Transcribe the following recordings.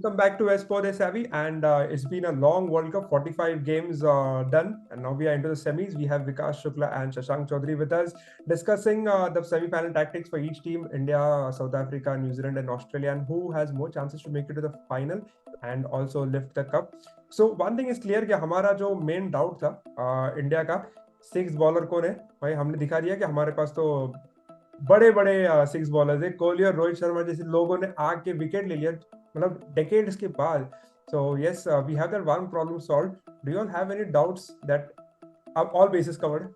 Welcome back to West Pode Savvy, and it's been a long World Cup, 45 games done, and now we are into the semis. We have Vikas Shukla and Shashank Chaudhary with us, discussing the semi-final tactics for each team: India, South Africa, New Zealand, and Australia, and who has more chances to make it to the final and also lift the cup. So one thing is clear कि हमारा जो main doubt था India का six bowler कौन है, भाई हमने दिखा दिया कि हमारे पास तो बड़े बड़े सिक्स बॉलर्स है। कोहली और रोहित शर्मा जैसे लोगों ने आग के विकेट ले लिया, मतलब डेकेड्स के बाद। So yes, we have that one problem solved. Do you have any doubts that all basis covered?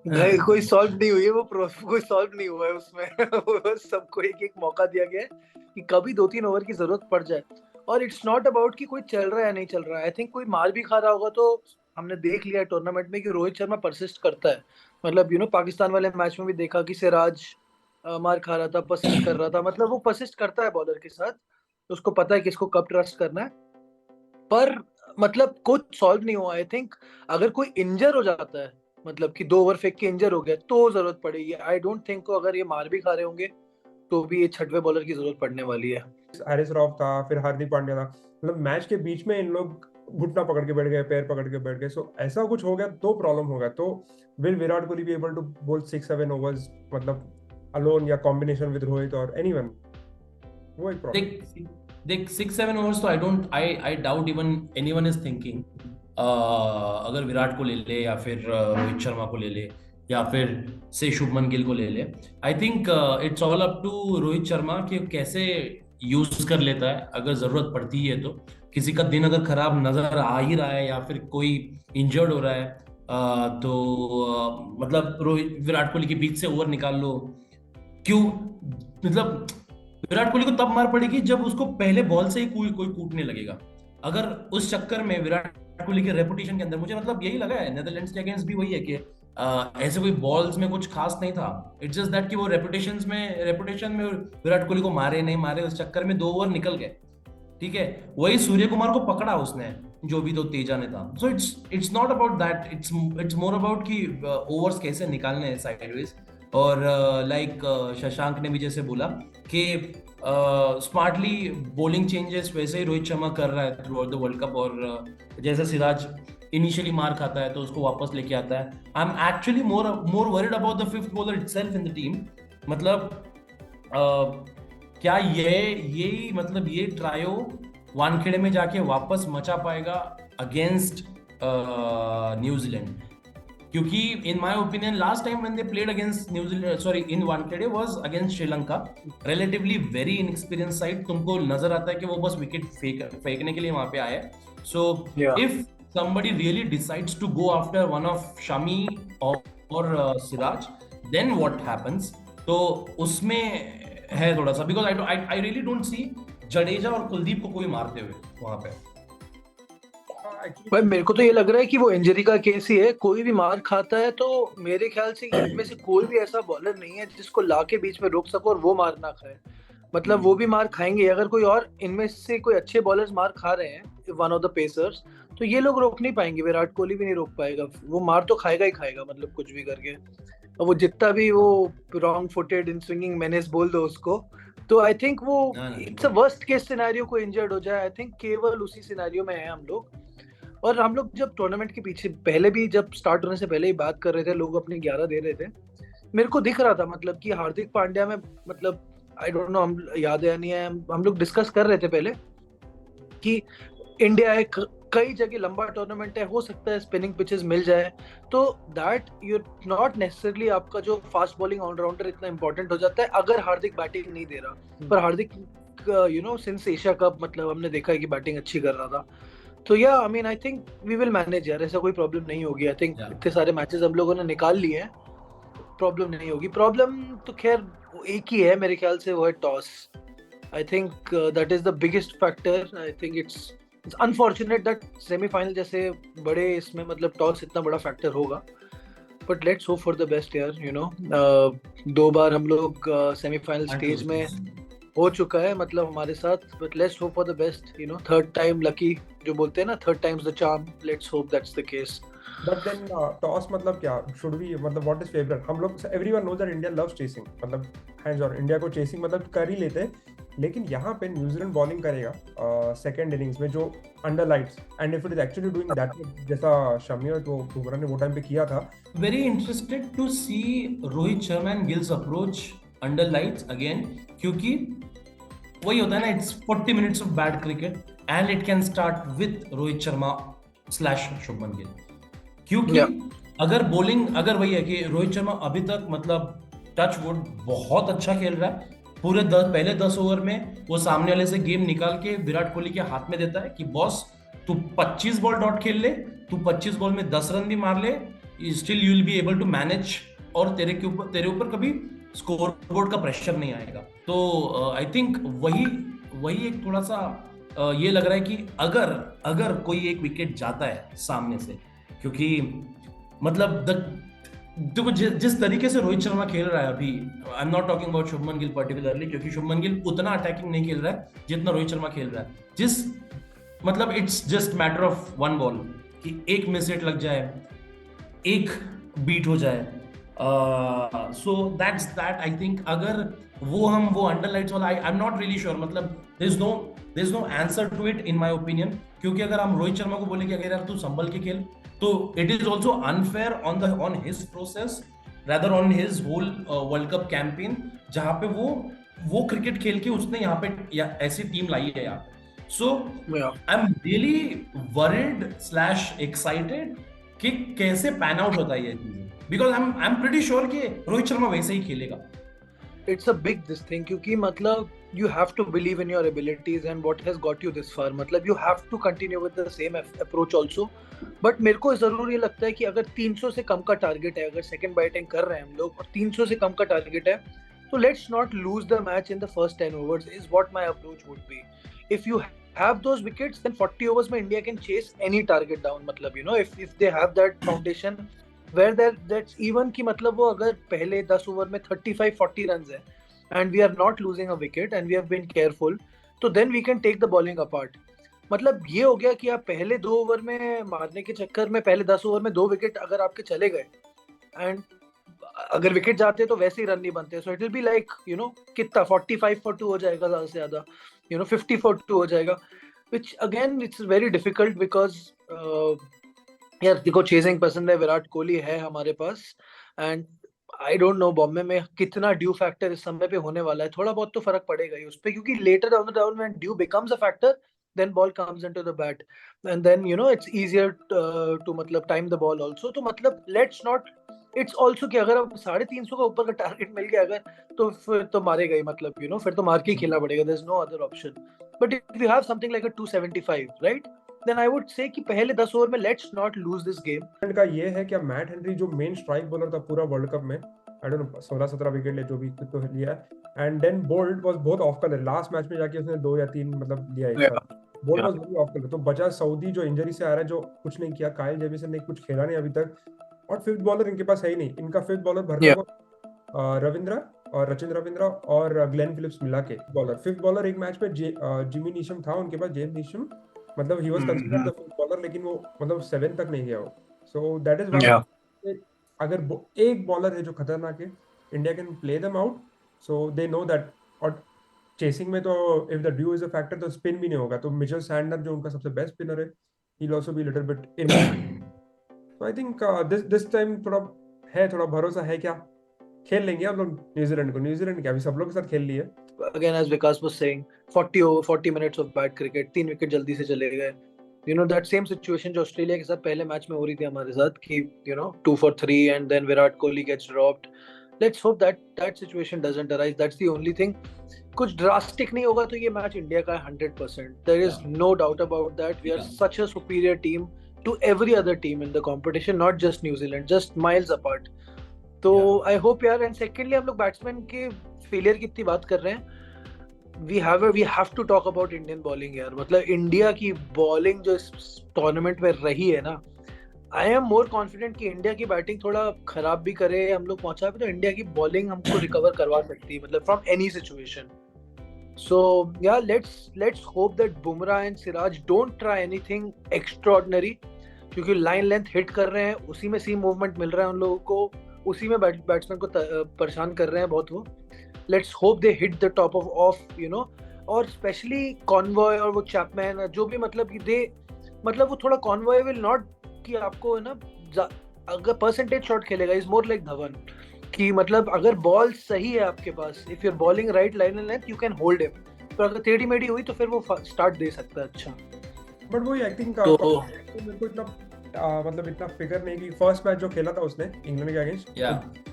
नहीं, कोई सॉल्व नहीं हुई है, वो कोई सॉल्व नहीं हुआ है उसमें। सबको एक एक मौका दिया गया है कि कभी 2-3 ओवर की जरूरत पड़ जाए। और इट्स नॉट अबाउट कि कोई चल रहा है या नहीं चल रहा है। आई थिंक कोई मार भी खा रहा होगा तो हमने देख लिया टूर्नामेंट में कि रोहित शर्मा परसिस्ट करता है। मतलब पाकिस्तान वाले मैच में भी देखा कि सिराज मार खा रहा था, परसिस्ट कर रहा था। मतलब वो परसिस्ट करता है बॉलर के साथ, तो उसको पता है कि इसको कब ट्रस्ट करना है। पर मतलब कुछ सॉल्व नहीं हुआ। आई थिंक अगर कोई इंजर हो जाता है, मतलब कि 2 ओवर फेंक के इंजर हो गया, तो जरूरत पड़ेगी। आई डोंट थिंक को अगर ये मार भी खा रहे होंगे तो भी ये छठवें बॉलर की जरूरत पड़ने वाली है। हारिस रॉफ था, फिर हार्दिक पांड्या था, मतलब मैच के बीच में इन लोग घुटना पकड़ के बैठ गए, पैर पकड़ के बैठ गए। सो ऐसा कुछ हो गया तो प्रॉब्लम होगा। तो will Virat Kohli be able to bowl 6-7 overs, मतलब अलोन या कॉम्बिनेशन विद रोहित और एनीवन? वो एक प्रॉब्लम। देख 6-7 ओवर्स तो I doubt even anyone is thinking. अगर विराट को ले ले या फिर रोहित शर्मा को ले ले या फिर से शुभमन गिल को ले ले, I think it's all up to Rohit Sharma कि कैसे यूज कर लेता है अगर जरूरत पड़ती है। तो किसी का दिन अगर खराब नजर आ ही रहा है या फिर कोई इंजर्ड हो रहा है तो मतलब रोहित विराट कोहली के बीच से ओवर निकाल लो। क्यों? मतलब विराट कोहली को तब मार पड़ेगी जब उसको पहले बॉल से ही कोई कूटने लगेगा। अगर उस चक्कर में विराट कोहली के रेपुटेशन के अंदर, मुझे मतलब यही लगा है नेदरलैंड्स के अगेंस्ट भी वही है कि ऐसे कोई बॉल्स में कुछ खास नहीं था। इट्स जस्ट दैट कि वो रेपुटेशन में विराट कोहली को मारे नहीं मारे, उस चक्कर में 2 ओवर निकल गए। ठीक है, वही सूर्य कुमार को पकड़ा उसने, जो भी तो तेजा ने था। So it's not about that, it's more about कि ओवर्स कैसे निकालने हैं साइडवेज। और लाइक शशांक ने भी जैसे बोला कि स्मार्टली बॉलिंग चेंजेस वैसे ही रोहित शर्मा कर रहा है through out the world cup. और जैसे सिराज इनिशियली मार खाता है तो उसको वापस लेके आता है। I am actually more worried about the fifth bowler itself in the team. मतलब क्या ये मतलब ये ट्रायो वानखेड़े में जाके वापस मचा पाएगा अगेंस्ट न्यूजीलैंड? क्योंकि इन my opinion last time when they played against New Zealand, sorry in Wankhede, was against Sri Lanka, relatively very inexperience side. तुमको नजर आता है कि वो बस विकेट फेंकने के लिए वहां पे आए। So if somebody really decides to go after one of Shami or Siraj, then what happens? तो उसमें है थोड़ा सा, because I really don't see Jadeja और कुलदीप को कोई मारते हुए वहां पे। भाई मेरे को तो ये लग रहा है कि वो इंजरी का केस ही है। कोई भी मार खाता है तो मेरे ख्याल से इनमें से कोई भी ऐसा बॉलर नहीं है जिसको लाके बीच में रोक सको और वो मार ना खाए। मतलब वो भी मार खाएंगे। अगर कोई और इनमें से कोई अच्छे बॉलर्स मार खा रहे हैं, वन ऑफ द पेसर्स, तो ये लोग रोक नहीं पाएंगे। विराट कोहली भी नहीं रोक पाएगा, वो मार तो खाएगा ही खाएगा, मतलब कुछ भी करके। और वो जितना भी वो रॉन्ग फुटेड इन स्विंगिंग मेनेस बोल दो उसको, तो आई थिंक वो it's a worst case scenario को इंजर्ड हो जाए। आई थिंक केवल उसी सिनेरियो में है हम लोग। और हम लोग जब टूर्नामेंट के पीछे पहले भी जब स्टार्ट होने से पहले ही बात कर रहे थे, लोग अपने 11 दे रहे थे, मेरे को दिख रहा था मतलब कि हार्दिक पांड्या में, मतलब आई डोंट नो हम याद है या नहीं है, हम लोग डिस्कस कर रहे थे पहले कि इंडिया एक कई जगह लंबा टूर्नामेंट है, हो सकता है स्पिनिंग पिचेस मिल जाए, तो दैट यू नॉट नेसेसरली आपका जो फास्ट बॉलिंग ऑलराउंडर इतना इंपॉर्टेंट हो जाता है अगर हार्दिक बैटिंग नहीं दे रहा। पर हार्दिक सिंस एशिया कप मतलब हमने देखा है कि बैटिंग अच्छी कर रहा था। तो yeah I mean I think we will manage यार, ऐसा कोई प्रॉब्लम नहीं होगी। आई थिंक इतने सारे मैचेस हम लोगों ने निकाल लिए हैं, प्रॉब्लम नहीं होगी। प्रॉब्लम तो खैर एक ही है मेरे ख्याल से, वो है toss. I think that is the biggest factor. I think it's unfortunate that semifinal जैसे बड़े इसमें मतलब टॉस इतना बड़ा फैक्टर होगा। But let's hope for the best यार, यू नो। 2 बार हम लोग सेमीफाइनल स्टेज में हो चुका है मतलब हमारे साथ, but let's hope for the best, you know. Third time lucky जो बोलते हैं ना, third times the charm. Let's hope that's the case. But then toss मतलब क्या शुड वी, मतलब व्हाट इज फेवरेट? हम लोग everyone knows that India loves chasing, मतलब हैंड्स ऑन इंडिया को चेसिंग मतलब कर ही लेते हैं। लेकिन यहाँ पे न्यूजीलैंड बॉलिंग करेगा सेकेंड इनिंग्स में जो under lights, and if it is actually doing that जैसा शमी और तो बुमराह ने वो टाइम पे किया था. Very interested to see Rohit Sharma and Gill's approach under lights again, क्योंकि वही होता है ना, it's 40 minutes of bad cricket and it can start with Rohit Sharma slash Shubman Gill. क्योंकि अगर बॉलिंग, अगर वही है कि रोहित शर्मा अभी तक मतलब टच वुड बहुत अच्छा खेल रहा है, पूरे पहले 10 ओवर में वो सामने वाले से गेम निकाल के विराट कोहली के हाथ में देता है कि बॉस तू 25 बॉल डॉट खेल ले, तू 25 बॉल में 10 रन भी मार ले, still you will be able to manage, और तेरे ऊपर कभी स्कोर बोर्ड का प्रेशर नहीं आएगा. तो आई थिंक वही एक थोड़ा सा ये लग रहा है कि अगर कोई एक विकेट जाता है सामने से, क्योंकि मतलब देखो जिस तरीके से रोहित शर्मा खेल रहा है अभी, आई am not talking about Shubman Gill particularly, क्योंकि शुभमन गिल उतना अटैकिंग नहीं खेल रहा है जितना रोहित शर्मा खेल रहा है. जिस मतलब it's just matter of one ball कि एक मिस हिट लग जाए, एक बीट हो जाए. So that's that I think. अगर वो अंडर लाइट्स वाला, I am not really sure, मतलब there is no answer to it in my opinion. क्योंकि अगर हम रोहित शर्मा को बोले कि अगर यार तू संभल के खेल, तो it is also unfair on his process rather on his whole world cup campaign, जहां पे वो क्रिकेट खेल के उसने यहाँ पे ऐसी टीम लाई है यार. So I am really worried / excited कि कैसे पैन आउट होता है ये चीजें, because I am pretty sure कि रोहित शर्मा वैसे ही खेलेगा. It's a big this thing, क्योंकि मतलब you have to believe in your abilities and what has got you this far. मतलब you have to continue with the same approach also. But मेरे को जरूर ये लगता है कि अगर 300 से कम का टारगेट है, अगर सेकंड बैटिंग कर रहे हैं हम लोग और 300 से कम का टारगेट है, तो let's not lose the match in the first 10 overs is what my approach would be. If you have those wickets, then 40 overs में India can chase any target down. मतलब you know, if they have that foundation where that's even कि मतलब वो अगर पहले 10 over में 35-40 run है and we are not losing a wicket and we have been careful, तो then we can take the bowling apart. मतलब ये हो गया कि आप पहले 2 ओवर में मारने के चक्कर में पहले 10 ओवर में 2 विकेट अगर आपके चले गए, एंड अगर विकेट जाते तो वैसे ही रन नहीं बनते, so it will be like you know कितना 45-2 हो जाएगा, ज्यादा से ज्यादा 50-2 हो जाएगा, which again it's very difficult because यार देखो चेजिंग पसंद है, विराट कोहली है हमारे पास, and I don't know Bombay में कितना ड्यू फैक्टर इस समय पे होने वाला है. थोड़ा बहुत तो फर्क पड़ेगा ही उस पे, क्योंकि later down the down when due becomes a factor, then ball comes into the bat and then you know it's easier to मतलब टाइम द बॉल आल्सो. तो मतलब लेट्स नॉट, इट्स आल्सो कि अगर अब 350 का ऊपर का टारगेट मिल गया अगर, तो फिर तो मारेगा ही, मतलब यू नो फिर तो मार के ही खेलना पड़ेगा, there is no other option. But if you have something like a 275 right, then I would say कि पहले 10 ओवर में let's not lose this game. का ये है कि मैट हेनरी जो मेन स्ट्राइक बॉलर था पूरा वर्ल्ड कप में, आई डोंट नो 16-17 विकेट ले जो भी तो लिया, एंड देन बोल्ट वाज बहुत ऑफ कलर. लास्ट मैच में जाके उसने 2 या 3 मतलब लिया एक साथ. Bolt was very of colour. तो बचा सऊदी जो इंजरी से आ रहा है, जो कुछ नहीं किया. काइल जेमिसन ने कुछ खेला नहीं अभी तक, और फिफ्थ बॉलर इनके पास है ही नहीं. इनका फिफ्थ बॉलर भरना रविंद्र और रचिन रविंद्र और ग्लेन फिलिप्स मिला के बॉलर. फिफ्थ बॉलर एक मैच में जिमी नीशम था उनके पास, जेम्स नीशम, मतलब he was considered the fifth bowler, लेकिन वो मतलब 7 तक नहीं गया वो. सो दैट इज व्हाई अगर एक बॉलर है जो खतरनाक है, India can play them out. So they know that. और चेसिंग में तो if the due is a factor तो स्पिन भी नहीं होगा. तो मिचेल सैंडनर जो उनका सबसे बेस्ट स्पिनर है, he will also be little bit in. So I think this time थोड़ा भरोसा है क्या खेल लेंगे हम लोग न्यूजीलैंड को. न्यूजीलैंड क्या अभी सब लोग के साथ खेल लिए. Again, as Vikas was saying, 40 minutes of bad cricket, 3 wicket जल्दी से चले गए. You know that same situation जो ऑस्ट्रेलिया के साथ पहले मैच में हो रही थी हमारे साथ कि you know 2 for 3 and then Virat Kohli gets dropped. Let's hope that situation doesn't arise. That's the only thing. कुछ drastic नहीं होगा तो ये मैच इंडिया का है 100%. There is no doubt about that. We are such a superior team to every other team in the competition, not just New Zealand, just miles apart. तो I hope यार. And secondly हम लोग batsman के failure की इतनी बात कर रहे हैं, we have to talk about Indian bowling यार. मतलब इंडिया की बॉलिंग जो इस टूर्नामेंट में रही है ना, आई एम मोर कॉन्फिडेंट कि इंडिया की बैटिंग थोड़ा खराब भी करे हम लोग पहुंचा भी, तो इंडिया की बॉलिंग हमको रिकवर करवा सकती है, मतलब from any situation. So yeah let's hope that Bumrah and Siraj don't try anything extraordinary, क्योंकि लाइन लेंथ हिट कर रहे हैं, उसी में सीम मूवमेंट मिल रहा है उन लोगों को, उसी में बैट्समैन को परेशान कर रहे हैं बहुत वो. Let's hope they hit the top of you know और स्पेशली कॉन्वॉय और वो चैपमैन जो भी मतलब वो थोड़ा कॉन्वॉय विल नॉट कि आपको है ना अगर परसेंटेज शॉट खेलेगा इज मोर लाइक धवन कि मतलब अगर बॉल सही है आपके पास if you are bowling right line and length you can hold him, पर अगर टेढ़ी मेढ़ी हुई तो फिर वो स्टार्ट दे सकता है अच्छा। बट वही आई थिंक तो मेरे को इतना मतलब इतना फिगर नहीं कि फर्स्ट मैच जो खेला था उसने इंग्लैंड के अगेंस्ट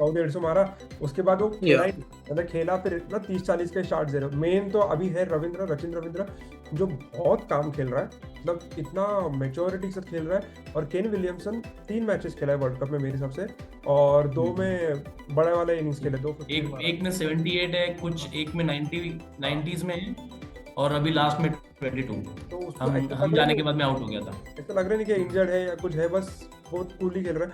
100 मारा, उसके बाद वो खेला ही मतलब खेला फिर इतना 30-40 के शॉट दे रहे। मेन तो अभी है रचिन रविंद्र जो बहुत काम खेल रहा है, मतलब इतना मेच्योरिटी के साथ खेल रहा है। और केन विलियमसन 3 मैचेस खेला है वर्ल्ड कप में मेरे हिसाब से, और 2 में बड़े वाले इनिंग्स खेले, 2 एक में 78 है, कुछ एक में 90s में है, और अभी लास्ट में 22। तो हम जाने के बाद में आउट हो गया था। ऐसा लग रहा नहीं कि इंजर्ड है या कुछ है, बस बहुत कूली खेल रहा है।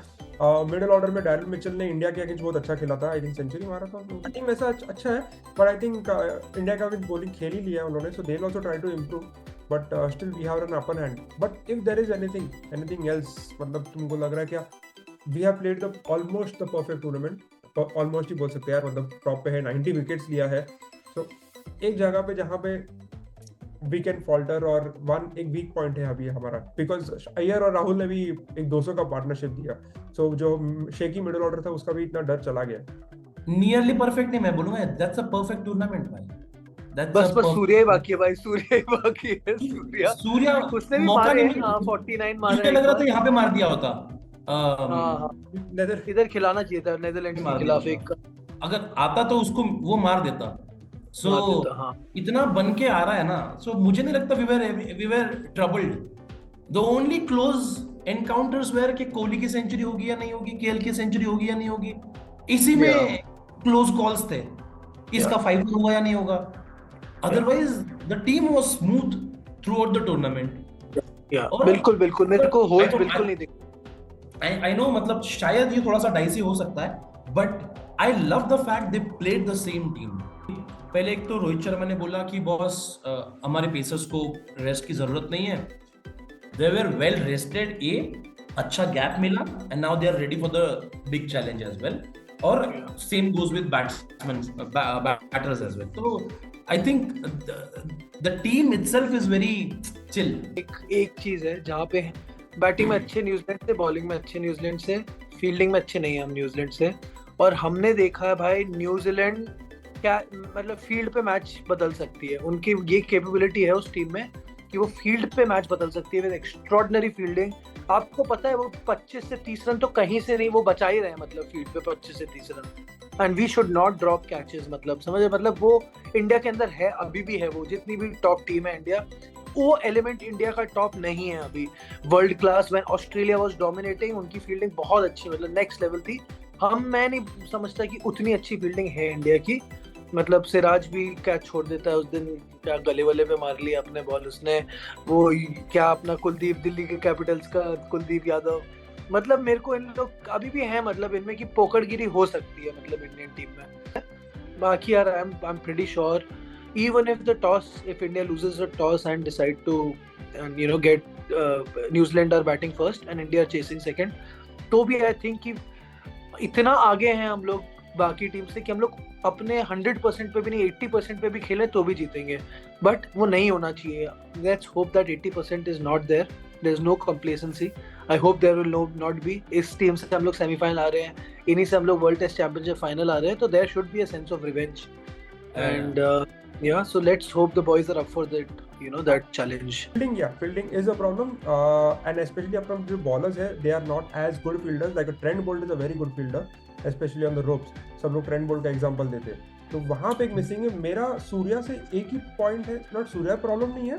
मिडिल ऑर्डर में डैरिल मिचेल ने इंडिया के अगेंस्ट बहुत अच्छा खेला था, आई थिंक सेंचुरी मारा था। आई थिंक वैसा अच्छा है, बट आई थिंक इंडिया का अगेंस्ट बॉलिंग खेल ही लिया है उन्होंने, so they will also try to improve, but still we have an upper hand. But if there is anything else, मतलब तुमको लग रहा है क्या we have played the almost the perfect tournament, almost ही बोल सकते हैं यार, मतलब टॉप पे है, 90 विकेट्स लिया है। सो एक जगह पे जहाँ पे वी कैन फॉल्टर और एक वीक पॉइंट है अभी हमारा, बिकॉज अय्यर और राहुल ने भी एक 200 का पार्टनरशिप दिया, सो जो शेकी मिडिल ऑर्डर था उसका भी इतना डर चला गया। नियरली परफेक्ट नहीं मैं बोलूंगा, दैट्स अ परफेक्ट टूर्नामेंट भाई। बस सूर्या ही बाकी है भाई, सूर्या ही बाकी है। सूर्या उसने भी मौका मारे नहीं, 49 मारे, मुझे लग रहा था यहाँ पे मार दिया होता। हाँ इधर खिलाना चाहिए था नेदरलैंड्स के खिलाफ एक, अगर आता तो उसको वो मार देता। सो इतना बन के आ रहा है ना, सो मुझे नहीं लगता we were troubled. The only close encounters were कि कोहली की सेंचुरी होगी या नहीं होगी, केएल की सेंचुरी होगी या नहीं होगी, इसी में क्लोज कॉल्स थे, इसका 5 होगा या नहीं होगा। Otherwise the team was smooth through out the tournament. बिल्कुल मेरे को होल्स बिल्कुल नहीं दिखे। आई नो, मतलब शायद ये थोड़ा सा डाइसी हो सकता है, but I love the fact they played the same team. पहले एक तो रोहित शर्मा ने बोला कि बॉस हमारे पेसर्स को रेस्ट की जरूरत नहीं है, दे वर वेल रेस्टेड, अच्छा गैप मिला, and now they are ready for the big challenge as well, और same goes with batters as well. तो I think the team itself is very chill. एक चीज है जहाँ पे बैटिंग में अच्छे न्यूजीलैंड से, बॉलिंग में अच्छे न्यूजीलैंड से, फील्डिंग में अच्छे नहीं है हम न्यूजीलैंड से, और हमने देखा है भाई न्यूजीलैंड क्या मतलब फील्ड पे मैच बदल सकती है, उनकी ये कैपेबिलिटी है उस टीम में कि वो फील्ड पे मैच बदल सकती है विद एक्स्ट्रॉर्डिनरी फील्डिंग। आपको पता है वो 25 से 30 रन तो कहीं से नहीं वो बचा ही रहे हैं, मतलब फील्ड पे 25 से 30 run, and we should not drop catches, मतलब समझे, मतलब वो इंडिया के अंदर है, अभी भी है, वो जितनी भी टॉप टीम है इंडिया, वो एलिमेंट इंडिया का टॉप नहीं है अभी। World class when Australia was dominating, उनकी फील्डिंग बहुत अच्छी, मतलब नेक्स्ट लेवल थी। मैं नहीं समझता कि उतनी अच्छी फील्डिंग है इंडिया की, मतलब सिराज भी कैच छोड़ देता है उस दिन, क्या गले वाले पे मार लिया अपने बॉल उसने, वो क्या अपना कुलदीप, दिल्ली के कैपिटल्स का कुलदीप यादव, मतलब मेरे को इन लोग अभी भी हैं मतलब इनमें की पोकड़गिरी हो सकती है मतलब इंडियन टीम में। बाकी यार आई am pretty sure even if the toss, if India loses the toss and decide to get New Zealand are batting first and India chasing second, तो भी I think कि इतना आगे हैं हम लोग बाकी टीम से कि हम लोग अपने 100% पे भी नहीं 80% पे भी खेलें तो भी जीतेंगे, बट वो नहीं होना चाहिए। Let's hope that 80% is not there. There's no complacency. I hope there will not be. इस टीम से हम लोग सेमीफाइनल आ रहे हैं, इन्हीं से हम लोग वर्ल्ड टेस्ट चैंपियनशिप फाइनल आ रहे हैं, तो there should be a sense of revenge. And yeah, so let's hope the boys are up for that, that challenge. Fielding is a problem, and especially from the bowlers here, they are not as good fielders. Like a Trent Bolt is a very good fielder, especially on the ropes. सब लोग Trent Bolt का example देते हैं, तो वहाँ पे एक missing है। मेरा सूर्या से एक ही पॉइंट है, नॉट सूर्या प्रॉब्लम नहीं है,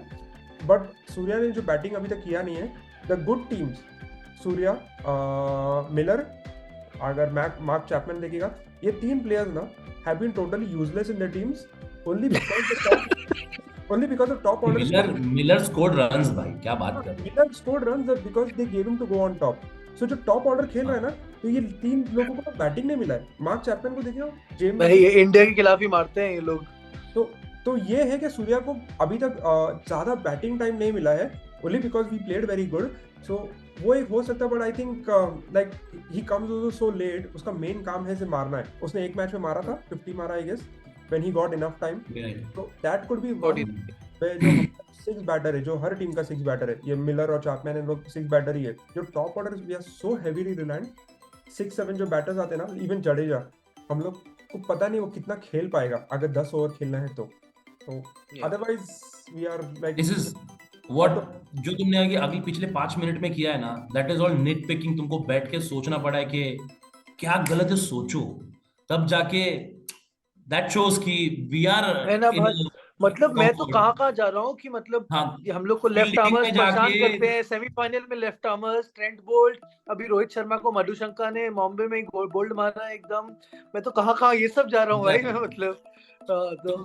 बट सूर्या ने जो बैटिंग अभी तक किया नहीं है, the good teams Surya, Miller, अगर मार्क चैपमैन देखेगा, ये 3 प्लेयर्स ना have been totally useless in their teams only because of top order. Miller scored runs भाई, क्या बात कर रहे हैं। Miller scored runs because they gave him to go on top. So जो top order खेल रहा है ना, तो ये 3 लोगों को बैटिंग नहीं मिला है। मार्क चैपमैन को देखिए, जेम्स भाई ये इंडिया के खिलाफ ही मारते हैं ये लोग। तो ये है कि सूर्या को अभी तक ज्यादा बैटिंग टाइम नहीं मिला है, only because we played very good. So वो एक हो सकता है, but I think like he comes also so let. उसका मेन काम है से मारना है। उसने एक मैच में मारा था 50 मारा I guess, when he got enough time. Right. So that could be What do one you think? where जो 6 बैटर है, जो हर टीम का 6 बैटर है, ये मिलर और चैपमैन इन लोग 6 बैटर ही है. जो top order we are so heavily reliant, 6-7 जो बैटर्स आते हैं ना, इवन जडेजा, हम लोग को पता नहीं वो कितना खेल पाएगा अगर 10 ओवर खेलना है तो. Otherwise we are like this is what जो तुमने अगले पिछले 5 मिनट में किया है ना, that is all nit picking. तुमको बैठ के सोचना पड़ा है कि क्या गलत है, सोचो, तब जाके दैट शोज कि वी आर है ना भाई. मतलब मैं तो कहाँ जा रहा हूँ कि मतलब हम लोग को लेफ्ट आर्मर्स परेशान करते हैं. सेमीफाइनल में लेफ्ट आर्मर्स, ट्रेंट बोल्ट, अभी रोहित शर्मा को मधुशंका ने बॉम्बे में बोल्ड मारा एकदम. मैं तो कहाँ ये सब जा रहा हूँ भाई. मैं मतलब तो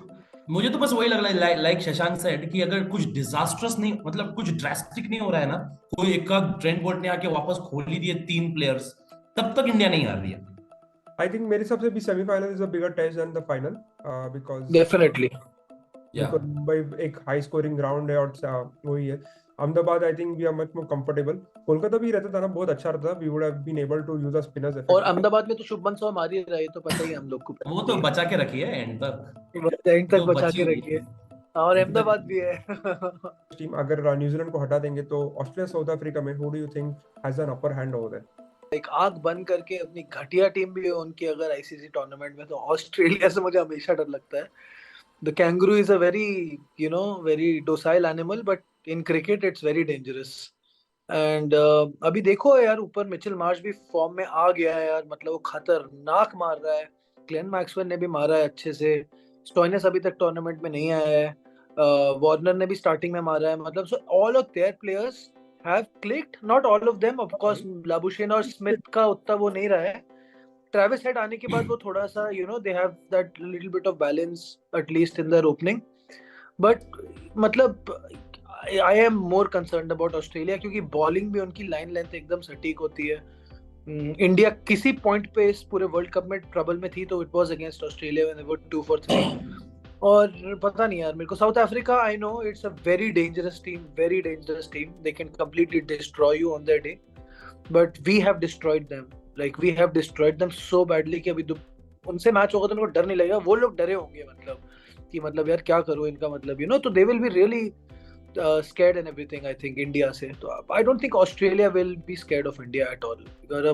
मुझे तो बस वही लग रहा है, लाइक शशांक सेड, कि अगर कुछ डिजास्ट्रस नहीं, मतलब कुछ ड्रास्टिक नहीं हो रहा है ना, कोई एक ट्रेंट बोल्ट ने आके वापस खोल ही दिए 3 प्लेयर्स, तब तक इंडिया नहीं हार रही है. I think मेरे हिसाब से भी semifinal is a bigger test than the final, because definitely because Mumbai एक हाई स्कोरिंग ग्राउंड है और वही है. Ahmedabad I think we are much more comfortable. Kolkata भी रहता था ना, बहुत अच्छा रहता, we would have been able to use a spinners effect. और अहमदाबाद में तो शुभमन शॉ मार ही रहे, तो पता ही है हम लोग को. वो तो बचा के रखी है एंड तक बचा के रखी है. और अहमदाबाद भी है. टीम अगर न्यूजीलैंड को हटा देंगे तो ऑस्ट्रेलिया साउथ अफ्रीका में, who do you think has an upper hand over there? एक आंख बंद करके अपनी घटिया टीम भी है उनकी अगर आईसीसी टूर्नामेंट में, तो ऑस्ट्रेलिया से मुझे हमेशा डर लगता है. The kangaroo is a very docile animal, but in cricket it's very dangerous. And अभी देखो यार, ऊपर मिचेल मार्श भी फॉर्म में आ गया है यार. मतलब वो खतरनाक मार रहा है. ग्लेन मैक्सवेल ने भी मारा है अच्छे से. स्टोइनिस अभी तक टूर्नामेंट में नहीं आया है. वार्नर ने भी स्टार्टिंग में मारा है. मतलब so all of their players have clicked. Not all of them, of course. Labuschagne और स्मिथ का उतना वो नहीं रहा है. ट्रेविस हेड आने के बाद वो थोड़ा सा they have that little bit of balance at least in their opening. But मतलब I am more concerned about Australia, क्योंकि बॉलिंग भी उनकी लाइन लेंथ एकदम सटीक होती है. इंडिया किसी पॉइंट पे इस पूरे वर्ल्ड कप में ट्रबल में थी तो it was against Australia when they were 2 for 3. और पता नहीं यार, मेरे को South Africa, I know it's a very dangerous team. They can completely destroy you on their day, but we have destroyed them. Like we have destroyed them so badly कि अभी उनसे match होगा तो मेरे को डर नहीं लगेगा. वो लोग डरे होंगे मतलब यार क्या करूं इनका, मतलब तो they will be really scared and everything. I think India से तो I don't think Australia will be scared of India at all. अगर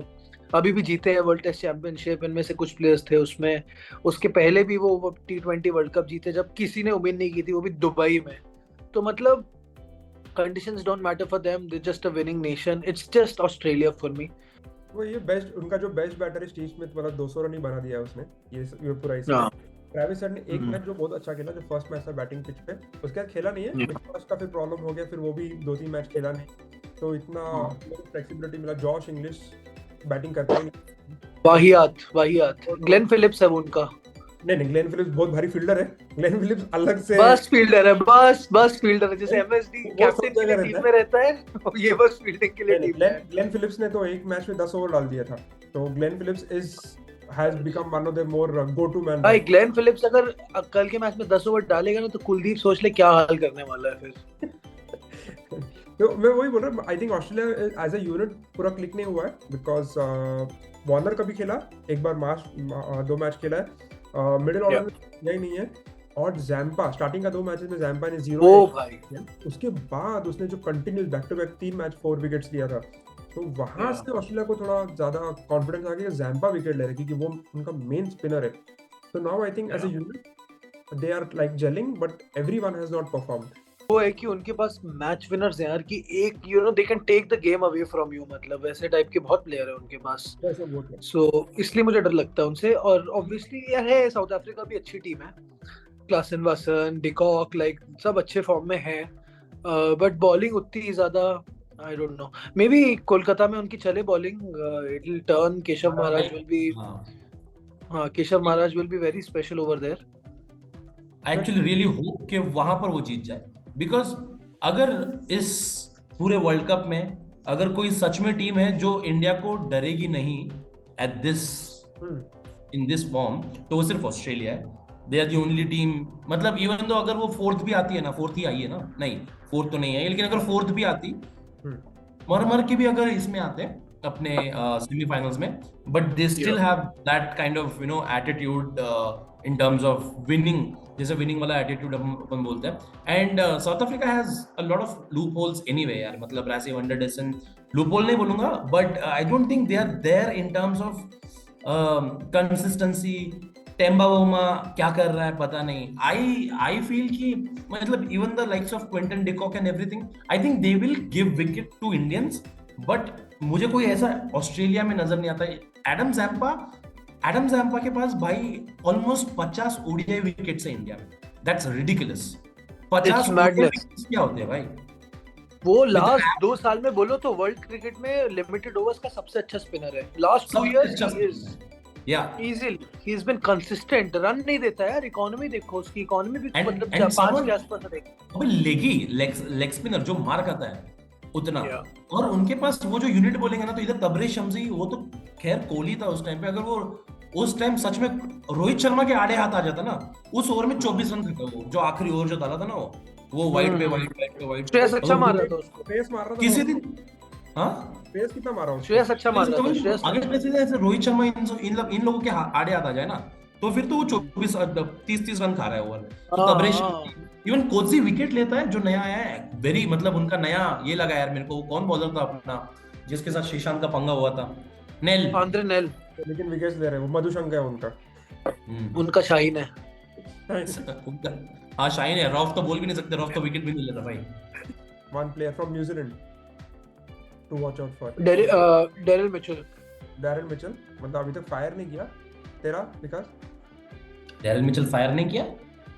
अभी भी जीते हैं वर्ल्ड टेस्ट चैंपियनशिप, इनमें से कुछ प्लेयर्स थे उसमें. उसके पहले भी वो T20 वर्ल्ड कप जीते जब किसी ने उम्मीद नहीं की थी, वो भी दुबई में. तो मतलब conditions don't matter for them. They're just a winning nation. It's just Australia for me. वो ये बेस्ट, उनका जो बेस्ट बैटर है स्टीव स्मिथ, मतलब 200 रन ही बना दिया है उसने ये पूरा इसमें. ट्रेविस हेड ने एक मैच जो बहुत अच्छा खेला, जो फर्स्ट मैच था बैटिंग पिच पे, उसके बाद खेला नहीं है. फर्स्ट का फिर प्रॉब्लम हो गया, फिर वो भी 2-3 मैच खेला नहीं, तो इतना फ्लेक्सिबिलिटी मिला. जॉश इंग्लिश बैटिंग करता ही नहीं. वाहियात. ग्लेन फिलिप्स है वो उनका. नहीं, ग्लेन फिलिप्स बहुत भारी फील्डर है. ग्लेन फिलिप्स अलग से बस फील्डर है, बस फील्डर है. जैसे एमएसडी कैप्टन के लिए टीम में रहता है, ये बस फील्डिंग के लिए टीम है. ग्लेन फिलिप्स ने तो एक मैच में 10 ओवर डाल दिया था. तो Glenn Phillips has become one of the more go-to man. भाई ग्लेन फिलिप्स अगर कल के मैच में 10 ओवर डालेगा ना, तो कुलदीप सोच ले क्या हाल करने वाला है फिर. तो मैं वही बोल रहा हूँ, I think Australia as a unit पूरा क्लिक नहीं हुआ है, बिकॉज वार्नर कभी खेला एक बार, 2 मैच खेला है. मिडिल ऑर्डर में नहीं है. और जैम्पा स्टार्टिंग का 2 मैचेस में जैम्पा ने 0 भाई. उसके बाद उसने जो continuous back to back 3 match 4 wickets लिया था, तो वहां से ऑस्ट्रेलिया को थोड़ा ज्यादा कॉन्फिडेंस आ गया. जैम्पा विकेट ले रहे क्योंकि वो उनका मेन स्पिनर है. तो now I think as a unit they are like gelling, but everyone has not performed. वो है कि उनके पास मैच विनर्स हैं यार, कि एक they can take the game away from you. मतलब वैसे टाइप के बहुत प्लेयर है उनके पास. सो इसलिए मुझे डर लगता है उनसे. और ऑब्वियसली यार है, साउथ अफ्रीका भी अच्छी टीम है. क्लासन वासन, डिकॉक, लाइक सब अच्छे फॉर्म में हैं. बट बॉलिंग उतनी ज्यादा I don't know. Maybe Kolkata में उनकी चले bowling. It will turn. Keshav Maharaj will be. Keshav Maharaj will be very special over there. I actually really hope कि वहां पर वो जीत जाए, because अगर इस पूरे वर्ल्ड कप में अगर कोई सच में टीम है जो इंडिया को डरेगी नहीं at this in this form, तो वो सिर्फ ऑस्ट्रेलिया है. They are the only team. मतलब इवन तो अगर वो 4th भी आती है ना, 4th ही आई है ना, नहीं 4th तो नहीं आई, लेकिन अगर 4th भी आती, मर के भी अगर इसमें आते अपने सेमीफाइनल्स में, but they still have that kind of attitude in terms of winning, जैसे winning वाला attitude अपन बोलते हैं. And South Africa has a lot of loopholes anyway यार, मतलब Rassie van der Dussen loophole नहीं बोलूँगा, but I don't think they are there in terms of consistency. Temba Bavuma क्या कर रहा है पता नहीं. I feel कि मतलब even the likes of Quinton de Kock and everything, I think they will give wicket to Indians, but मुझे कोई ऐसा ऑस्ट्रेलिया में नजर नहीं आता. एडम जैम्पा के पास भाई ऑलमोस्ट 50 ओडीआई विकेट्स है इंडिया में. That's ridiculous. 50 विकेट्स क्या होते हैं भाई? वो लास्ट 2 साल में बोलो तो वर्ल्ड क्रिकेट में लिमिटेड ओवर्स का सबसे अच्छा स्पिनर है. Last 2 years easily he has been consistent. Run नहीं देता यार. इकोनॉमी देखो, उसकी इकोनॉमी भी मतलब 5 के आसपास है. अबे लेग स्पिनर जो मार खाता है उतना, और उनके पास वो जो यूनिट बोलेंगे ना, तो इधर तबरेज शम्सी, वो तो खैर कोहली था उस टाइम पे. अगर वो उस टाइम सच में रोहित शर्मा के आड़े हाथ आ जाता ना, उस ओवर में 24 रन खाता वो, जो आखिरी ओवर जो डाला था ना, वो वाइड पे श्रेयस अच्छा मार रहा था उसको. पेस मार रहा था किसी दिन. हाँ, पेस कितना मारा उसको? श्रेयस अच्छा मार रहा था. श्रेयस अगर ऐसे रोहित शर्मा इन लोगों के आड़े हाथ आ जाए ना, तो फिर तो वो 30 रन खा रहा है ओवर. तो तबरेज, इवन कोहली विकेट लेता है जो नया आया है, वेरी मतलब उनका नया ये लगा यार मेरे को. कौन बॉलर था अपना जिसके साथ श्रीशांत का पंगा हुआ था? Nail, Andre nail. लेकिन विकेट्स ले रहे हैं वो. मधुशंका है उनका. उनका शाहीन है. हाँ शाहीन है. रॉफ तो बोल भी नहीं सकते. रॉफ तो विकेट भी नहीं लेता भाई. One player from New Zealand to watch out for. Daryl Mitchell. मतलब अभी तक फायर नहीं किया तेरा विकास? डेरिल मिचेल फायर नहीं किया?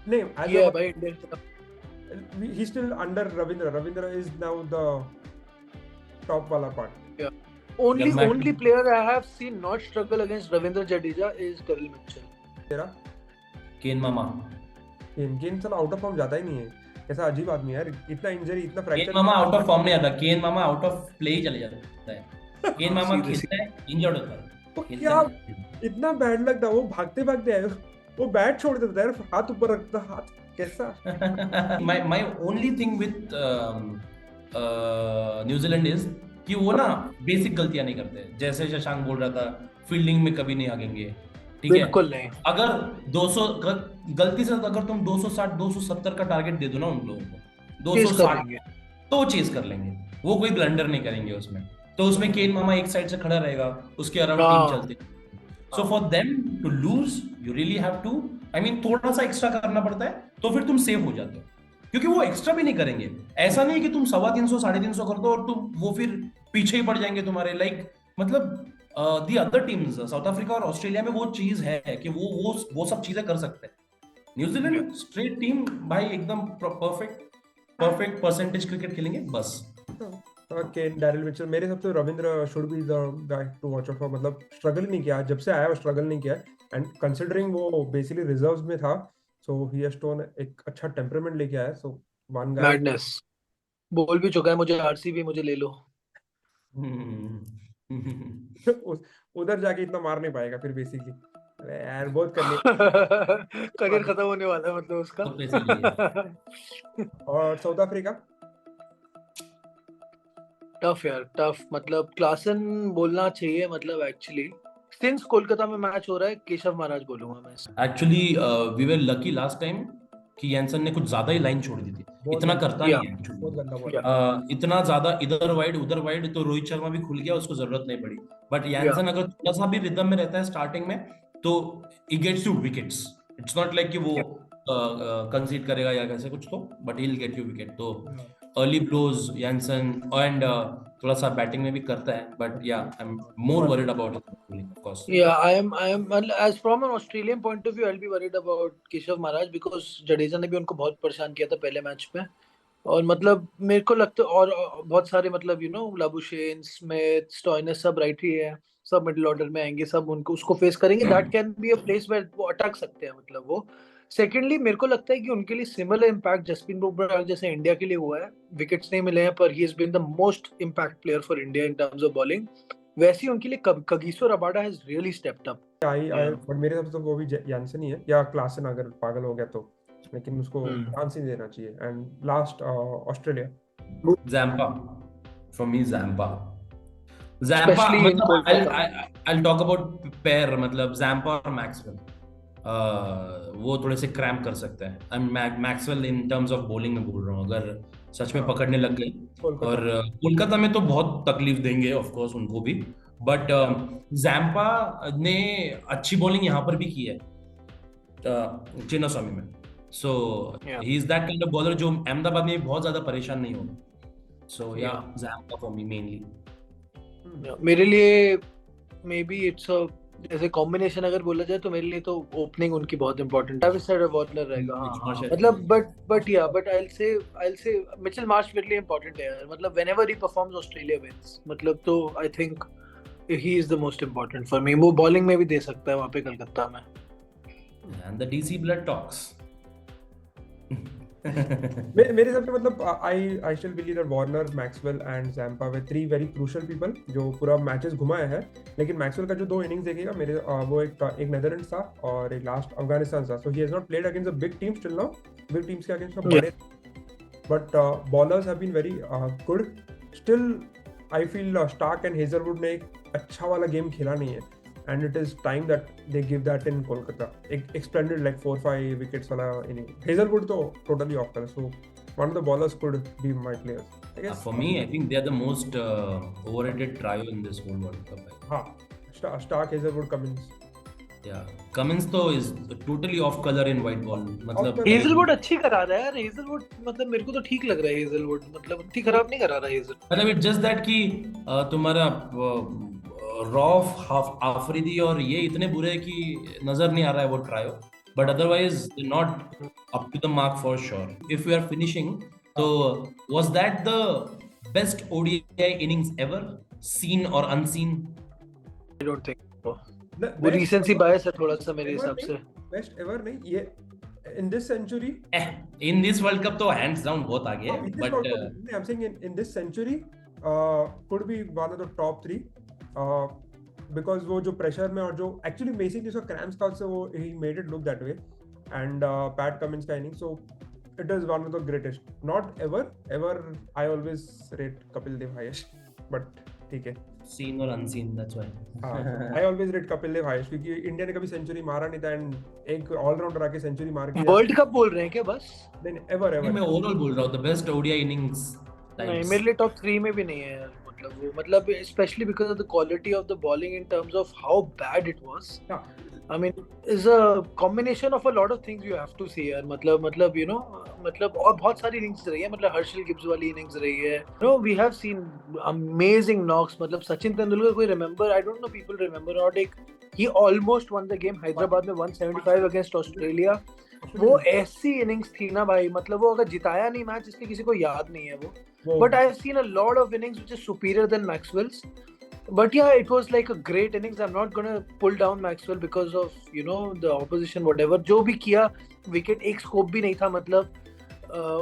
नहीं, किया भाई India. he still under Ravindra is now the top वाला part. Only player I have seen not struggle against Ravindra Jadeja is Daryl Mitchell. तेरा? केन मामा. केन चला आउट ऑफ फॉर्म जाता ही नहीं है. ऐसा अजीब आदमी है यार. इतना इंजरी, इतना फ्रैक्चर. केन मामा आउट ऑफ फॉर्म नहीं आता. केन मामा आउट ऑफ प्ले ही चले जाता है. केन मामा खेलता है, इंजर्ड होता है. क्या इतना बैड लगता है. वो भागते भागते आए, वो बैट छोड़ देता है, हाथ ऊपर रखता. हाथ कैसा? my only thing with New Zealand is कि वो ना बेसिक गलतियां नहीं करते. जैसे शशांक बोल रहा था, फील्डिंग में कभी नहीं आगेंगे. ठीक है, बिल्कुल नहीं. अगर 200 गलती से अगर तुम 260 270 का टारगेट दे दो ना उन लोगों को, 260 तो वो चेज कर लेंगे. वो कोई ब्लंडर नहीं करेंगे उसमें. तो उसमें केन मामा एक साइड से खड़ा रहेगा, उसके अराउंड टीम चलती. So for them to lose you really have to, I mean थोड़ा सा एक्स्ट्रा करना पड़ता है, तो फिर तुम सेफ हो जाते हो. क्योंकि वो एक्स्ट्रा भी नहीं करेंगे. ऐसा नहीं है कि तुम 350 350 कर दो और तुम वो फिर पीछे ही पड़ जाएंगे तुम्हारे. लाइक मतलब the other teams south Africa और ऑस्ट्रेलिया में वो चीज है कि वो सब चीजें कर सकते हैं. न्यूजीलैंड स्ट्रेट टीम भाई एकदम परफेक्ट परसेंटेज क्रिकेट खेलेंगे बस. केन, डैरिल मिचेल, मेरे हिसाब से Ravindra should be the guy to watch out for. मतलब स्ट्रगल नहीं किया जब से आया, वो स्ट्रगल नहीं किया. एंड कंसीडरिंग वो बेसिकली रिजर्व्स में था, सो ही हैज शोन एक अच्छा टेम्परामेंट लेके आया. सो वन गाय मैडनेस बोल भी चुका है मुझे, आरसीबी मुझे ले लो. उधर जाके इतना मार नहीं पाएगा फिर बेसिकली. अरे यार बहुत कर लिया. करियर खत्म होने वाला है मतलब उसका. और साउथ अफ्रीका टफ यार, टफ. मतलब क्लासन बोलना चाहिए. मतलब एक्चुअली सिंस कोलकाता में मैच हो रहा है, केशव महाराज बोलूंगा मैं. Actually we were lucky last time कि यानसन ने कुछ ज्यादा ही लाइन छोड़ दी थी. इतना करता नहीं है एक्चुअली. इतना ज्यादा इधर वाइड उधर वाइड तो रोहित शर्मा भी खुल गया, उसको जरूरत नहीं पड़ी. बट यानसन अगर थोड़ा सा भी रिदम में रहता है स्टार्टिंग में, तो he gets you wickets. It's not like कि वो कंसीड करेगा या कैसे कुछ, तो but he will get you wicket. तो अर्ली ब्लोज यानसन एंड थोड़ा सा बैटिंग में भी करता है. But yeah I am more worried about of course. Yeah, I am as from an Australian point of view, I'll be worried about Keshav Maharaj because Jadeja ने भी उनको बहुत परेशान किया था पहले मैच में. और मतलब मेरे को लगता है और बहुत सारे मतलब you know Labuschagne, Smith, Stoinis सब राइट ही है, सब मिडिल ऑर्डर में आएंगे, सब उनको उसको फेस करेंगे. That can be a place where वो अटैक सकते हैं मतलब वो. सेकेंडली मेरे को लगता है कि उनके लिए सिमिलर इम्पैक्ट जसप्रीत बुमराह जैसे इंडिया के लिए हुआ है. विकेट्स नहीं मिले हैं पर he has been the most impact player for India in terms of bowling. वैसे ही उनके लिए Kagiso Rabada has really stepped up. But मेरे हिसाब से वो भी यानसन ही है या क्लासन अगर पागल हो गया तो. लेकिन उसको चांस ही देना चाहिए. And last Australia, Zampa from me. Zampa मतलब I'll talk about pair, मतलब Zampa और Maxwell. वो थोड़े से क्रैम्प कर सकते हैं। I Maxwell in terms of bowling में बोल रहा हूँ, अगर सच में पकड़ने लग गए। कोलकाता और कोलकाता में तो बहुत तकलीफ देंगे ऑफ कोर्स उनको भी, बट जैम्पा ने अच्छी बॉलिंग यहाँ पर भी की है चिन्नास्वामी में। सो Yeah. He is that kind of bowler जो अहमदाबाद में बहुत ज्यादा परेशान नहीं होगा। So yeah Yeah. Zampa for me mainly. मेरे लिए मे बी इट्स अ जैसे कॉम्बिनेशन अगर बोला जाए तो मेरे लिए तो ओपनिंग उनकी बहुत इंपॉर्टेंट है। साइड वार्नर रहेगा, हाँ मतलब बट आई से मिचेल मार्श मेरे लिए इंपॉर्टेंट है यार। मतलब whenever he performs Australia wins, मतलब तो I think he is the most important for me. वो बॉलिंग में भी दे सकता है वहाँ पे कलकत्ता में। And the DC blood talks. मेरे हिसाब से मतलब I still believe that Warner, Maxwell and Zampa they three very crucial people जो पूरा मैचेस घुमाए हैं। लेकिन मैक्सवेल का जो 2 इनिंग्स देखेगा मेरे वो एक नेदरलैंड्स था और एक लास्ट अफगानिस्तान था। So he has not played against a big teams till now. Big teams के अगेंस्ट बड़े, but bowlers have been very good still. I feel Starc and Hazlewood ने एक अच्छा वाला गेम खेला नहीं है, and it is time that they give that in Kolkata. एक splendid like 4-5 wickets वाला inning. Hazelwood तो totally off color, so one of the ballers could be my players. I guess. For me, I think they are the most overrated trio in this whole World Cup. हाँ, Stark, Hazelwood, Cummins. Yeah, Cummins तो is totally off color in white ball. मतलब Hazlewood अच्छी करा रहा है यार। Hazlewood मतलब मेरे को तो ठीक लग रहा है। हेजलवुड मतलब इतनी खराब नहीं करा रहा है हेजलवुड। मतलब it's just that कि तुम्हारा रॉफ आफरीदी और ये इतने बुरे कि नजर नहीं आ रहा है वो trio, but otherwise not up to the mark for sure. If we are finishing, तो was that the best ODI innings ever seen और अनसीन? आई डोंट थिंक वो रीसेंसी बायस है थोड़ा सा मेरे हिसाब से। बेस्ट एवर नहीं, ये in this century, in this world cup तो hands down बहुत आगे है, but I'm saying in this century could be one of the top 3 because वो जो प्रेशर में और जो एक्चुअली बेसिक जिसका क्रैम्प्स था उससे वो he made it look that way and Pat Cummins का inning, so it is one of the greatest, not ever I always rate Kapil Dev highest, but ठीक है सीन और unseen, that's why I always rate Kapil Dev highest क्योंकि India ने कभी century मारा नहीं था एंड एक ऑलराउंडर आके सेंचुरी मार के वर्ल्ड कप बोल रहे हैं क्या बस? नहीं एवर मैं ओवरऑल बोल रहा हूँ द बेस्ट ओडीआई इनिंग्स नहीं, मेरे लिए टॉप 3 में भी नहीं है यार। मतलब वो मतलब specially because of the quality of the bowling in terms of how bad it was. I mean, is a combination of a lot of things you have to see यार। मतलब you know मतलब और बहुत सारी innings रही है। मतलब Herschelle Gibbs वाली इनिंग्स रही है। No, we have seen amazing knocks। मतलब सचिन तेंदुलकर कोई remember, I don't know people remember or not, he almost won the game Hyderabad में 175 against ऑस्ट्रेलिया। वो ऐसी इनिंग्स थी ना भाई, मतलब वो अगर जिताया नहीं मैच इसलिए किसी को याद नहीं है वो। But I have seen a lot of innings which is superior than Maxwell's. But yeah, it was like a great innings. I'm not gonna pull down Maxwell because of you know the opposition whatever. जो भी किया wicket एक scope भी नहीं था, मतलब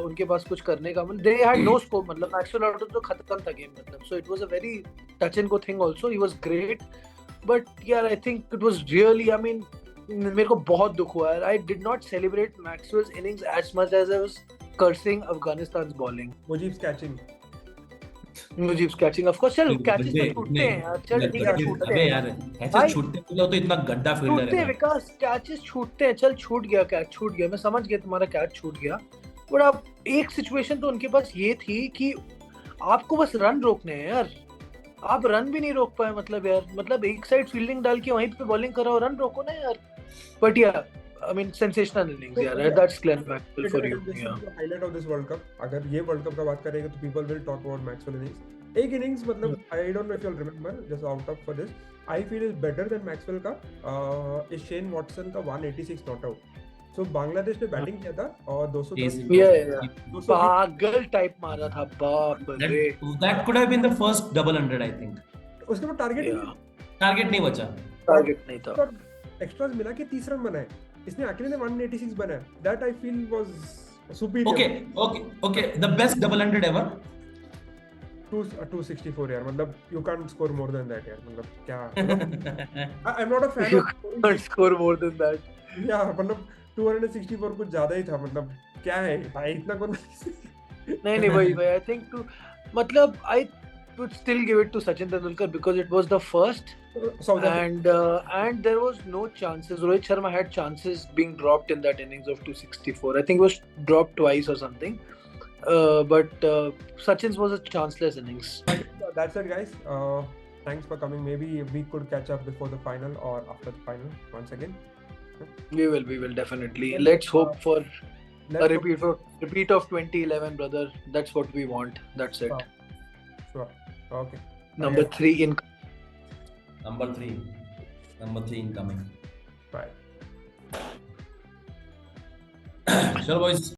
उनके पास कुछ करने का, मतलब they had no scope। मतलब Maxwell आउट तो खत्म था गेम, मतलब so it was a very touch and go thing also. He was great, but yeah, I think it was really, I mean, मेरे को बहुत दुख हुआ यार। I did not celebrate Maxwell's innings as much as I was cursing Afghanistan's bowling. Mujib's catching of course। चल catches तो छूटते हैं यार, चल ठीक है छूटते हैं यार, कैचेस छूटते हैं तो इतना गड्ढा फील्डर है। छूटते हैं विकास, कैचेस छूटते हैं। चल छूट गया, कैच छूट गया, मैं समझ गया तुम्हारा कैच छूट गया, बट अब एक सिचुएशन तो उनके पास ये थी कि आपको बस रन रोकने हैं यार। आप रन भी नहीं रोक पाए, मतलब यार, मतलब एक साइड फील्डिंग डाल के वहीं पे बॉलिंग करो, रन रोको ना यार। बट यार I mean, sensational innings, yeah, right? That's Glenn Maxwell for you. Yeah. Highlight of this World Cup. अगर ये World Cup का बात करेंगे तो people will talk about Maxwell innings. एक innings मतलब I don't know if you'll remember, just out of for this, I feel is better than Maxwell का is Shane Watson का 186 not out. So बांग्लादेश ने batting किया था और 210 पागल type मारा था, बाप रे। That could have been the first double 100 I think. उसके बाद टारगेट नहीं बचा, टारगेट नहीं था, एक्स्ट्रास मिला के 30 रन बनाए इसने, अकेले ने 186 बनाया। That I feel was superior. Okay. The best double 100 ever. 264 यार, मतलब you can't score more than that यार, मतलब क्या I'm not a fan you can't score more than that. Yeah, मतलब 264 कुछ ज्यादा ही था, मतलब क्या है भाई इतना कौन नहीं भाई I think to मतलब would still give it to Sachin Tendulkar because it was the first, South Africa. and there was no chances. Rohit Sharma had chances being dropped in that innings of 264. I think it was dropped twice or something. But Sachin's was a chanceless innings. That's it, guys. Thanks for coming. Maybe we could catch up before the final or after the final once again. We will definitely. Let's hope for a repeat of 2011, brother. That's what we want. That's it. Sure. Okay. Number 3 in. Number three incoming. Right. Chalo boys.